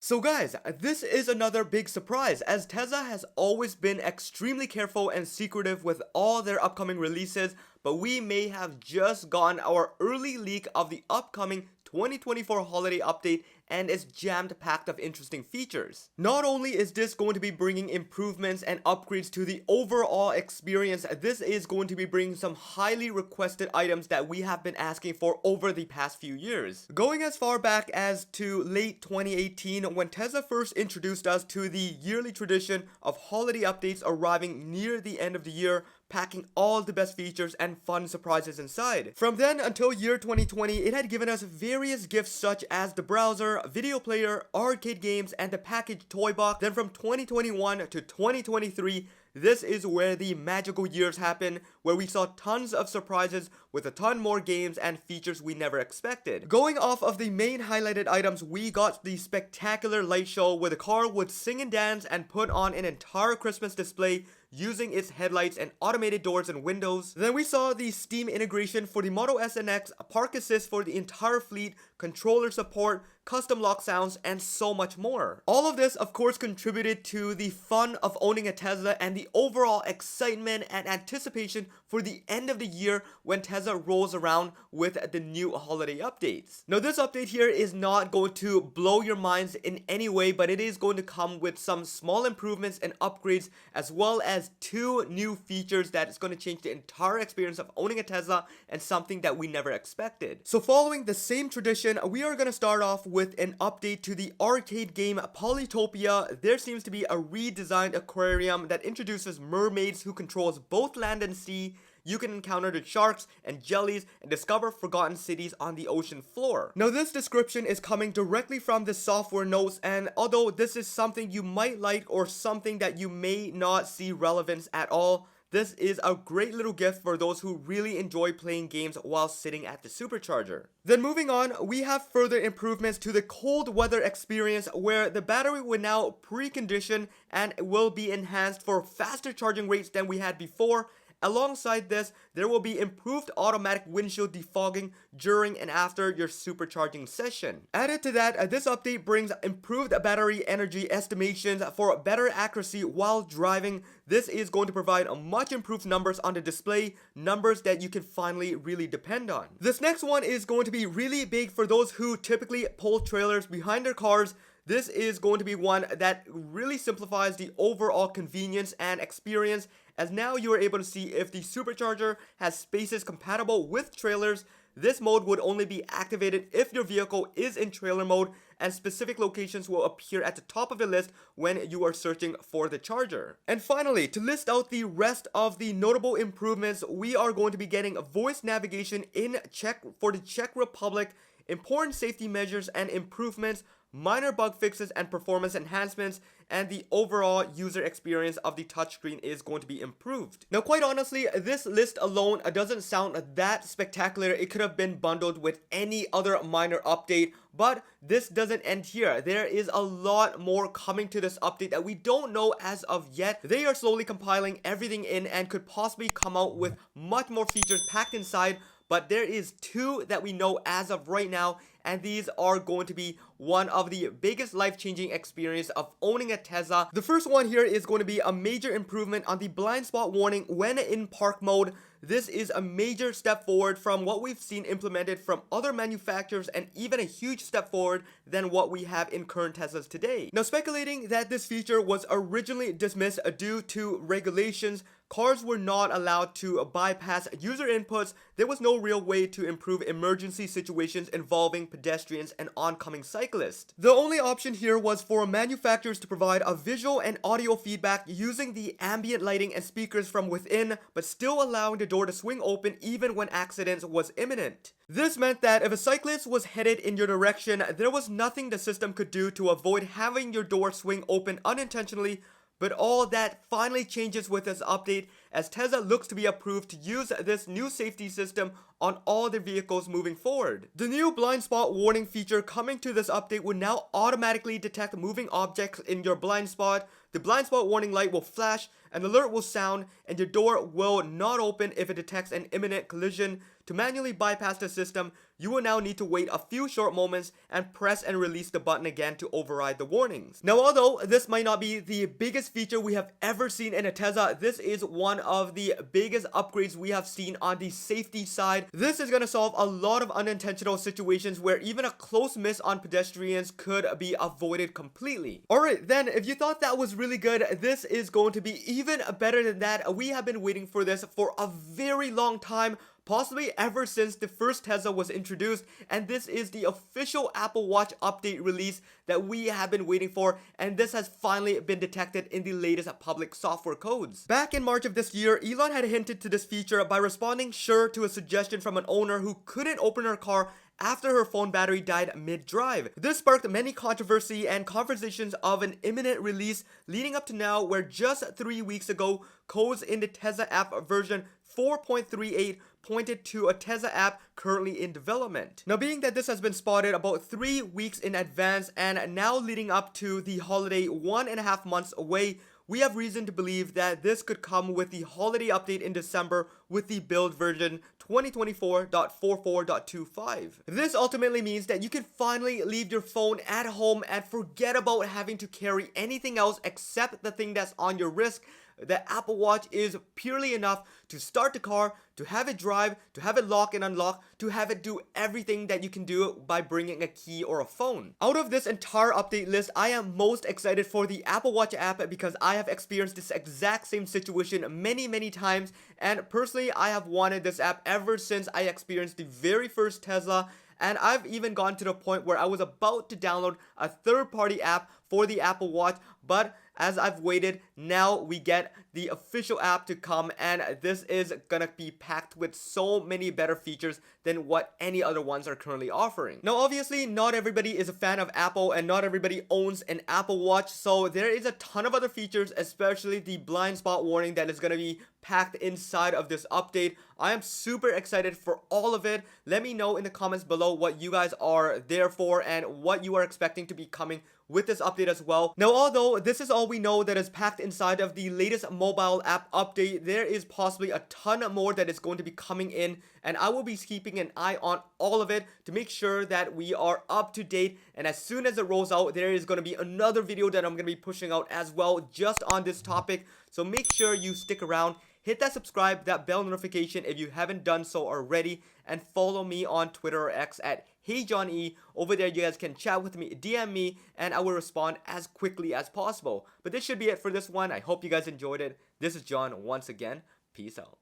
So guys, this is another big surprise as Tesla has always been extremely careful and secretive with all their upcoming releases, but we may have just gotten our early leak of the upcoming 2024 holiday update and is jammed packed of interesting features. Not only is this going to be bringing improvements and upgrades to the overall experience, this is going to be bringing some highly requested items that we have been asking for over the past few years. Going as far back as to late 2018 when Tesla first introduced us to the yearly tradition of holiday updates arriving near the end of the year, packing all the best features and fun surprises inside. From then until year 2020, it had given us various gifts such as the browser, video player, arcade games, and the packaged toy box. Then from 2021 to 2023, this is where the magical years happen, where we saw tons of surprises with a ton more games and features we never expected. Going off of the main highlighted items, we got the spectacular light show where the car would sing and dance and put on an entire Christmas display using its headlights and automated doors and windows. Then we saw the Steam integration for the Model S and X, park assist for the entire fleet, controller support, custom lock sounds, and so much more. All of this, of course, contributed to the fun of owning a Tesla and the overall excitement and anticipation for the end of the year when Tesla rolls around with the new holiday updates. Now, this update here is not going to blow your minds in any way, but it is going to come with some small improvements and upgrades, as well as 2 new features that is going to change the entire experience of owning a Tesla and something that we never expected. So following the same tradition, we are going to start off with an update to the arcade game Polytopia. There seems to be a redesigned aquarium that introduces mermaids who controls both land and sea. You can encounter the sharks and jellies and discover forgotten cities on the ocean floor. Now, this description is coming directly from the software notes, and although this is something you might like or something that you may not see relevance at all, this is a great little gift for those who really enjoy playing games while sitting at the supercharger. Then moving on, we have further improvements to the cold weather experience where the battery will now precondition and will be enhanced for faster charging rates than we had before. Alongside this, there will be improved automatic windshield defogging during and after your supercharging session. Added to that, this update brings improved battery energy estimations for better accuracy while driving. This is going to provide much improved numbers on the display, numbers that you can finally really depend on. This next one is going to be really big for those who typically pull trailers behind their cars. This is going to be one that really simplifies the overall convenience and experience, as now you are able to see if the supercharger has spaces compatible with trailers. This mode would only be activated if your vehicle is in trailer mode, and specific locations will appear at the top of the list when you are searching for the charger. And finally, to list out the rest of the notable improvements, we are going to be getting voice navigation in Czech for the Czech Republic, important safety measures and improvements, minor bug fixes and performance enhancements, and the overall user experience of the touchscreen is going to be improved. Now, quite honestly, this list alone doesn't sound that spectacular. It could have been bundled with any other minor update, but this doesn't end here. There is a lot more coming to this update that we don't know as of yet. They are slowly compiling everything in and could possibly come out with much more features packed inside, but there is 2 that we know as of right now, and these are going to be one of the biggest life-changing experience of owning a Tesla. The first one here is going to be a major improvement on the blind spot warning when in park mode. This is a major step forward from what we've seen implemented from other manufacturers, and even a huge step forward than what we have in current Teslas today. Now, speculating that this feature was originally dismissed due to regulations, cars were not allowed to bypass user inputs. There was no real way to improve emergency situations involving pedestrians and oncoming cyclists. The only option here was for manufacturers to provide a visual and audio feedback using the ambient lighting and speakers from within, but still allowing the door to swing open even when accidents was imminent. This meant that if a cyclist was headed in your direction, there was nothing the system could do to avoid having your door swing open unintentionally. But all that finally changes with this update, as Tesla looks to be approved to use this new safety system on all their vehicles moving forward. The new blind spot warning feature coming to this update will now automatically detect moving objects in your blind spot. The blind spot warning light will flash, an alert will sound, and your door will not open if it detects an imminent collision. To manually bypass the system, you will now need to wait a few short moments and press and release the button again to override the warnings. Now, although this might not be the biggest feature we have ever seen in a Tesla, this is one of the biggest upgrades we have seen on the safety side. This is going to solve a lot of unintentional situations where even a close miss on pedestrians could be avoided completely. Alright, then, if you thought that was really good, this is going to be even better than that. We have been waiting for this for a very long time, possibly ever since the first Tesla was introduced, and this is the official Apple Watch update release that we have been waiting for, and this has finally been detected in the latest public software codes. Back in March of this year, Elon had hinted to this feature by responding sure to a suggestion from an owner who couldn't open her car after her phone battery died mid-drive. This sparked many controversy and conversations of an imminent release leading up to now, where just 3 weeks ago, codes in the Tesla app version 4.38 pointed to a Tesla app currently in development. Now, being that this has been spotted about 3 weeks in advance and now leading up to the holiday 1.5 months away, we have reason to believe that this could come with the holiday update in December with the build version 2024.44.25. This ultimately means that you can finally leave your phone at home and forget about having to carry anything else except the thing that's on your wrist. The Apple Watch is purely enough to start the car, to have it drive, to have it lock and unlock, to have it do everything that you can do by bringing a key or a phone. Out of this entire update list, I am most excited for the Apple Watch app because I have experienced this exact same situation many times, and personally I have wanted this app ever since I experienced the very first Tesla. And I've even gone to the point where I was about to download a third-party app for the Apple Watch, but as I've waited, now we get the official app to come, and this is gonna be packed with so many better features than what any other ones are currently offering. Now, obviously, not everybody is a fan of Apple, and not everybody owns an Apple Watch, so there is a ton of other features, especially the blind spot warning that is gonna be packed inside of this update. I am super excited for all of it. Let me know in the comments below what you guys are there for and what you are expecting to be coming with this update as well. Now, although this is all we know that is packed inside of the latest mobile app update, there is possibly a ton more that is going to be coming in, and I will be keeping an eye on all of it to make sure that we are up to date. And as soon as it rolls out, there is going to be another video that I'm going to be pushing out as well just on this topic, so make sure you stick around. Hit that subscribe, that bell notification if you haven't done so already, and follow me on Twitter or X at HeyJohnE. Over there you guys can chat with me, DM me, and I will respond as quickly as possible. But this should be it for this one. I hope you guys enjoyed it. This is John once again. Peace out.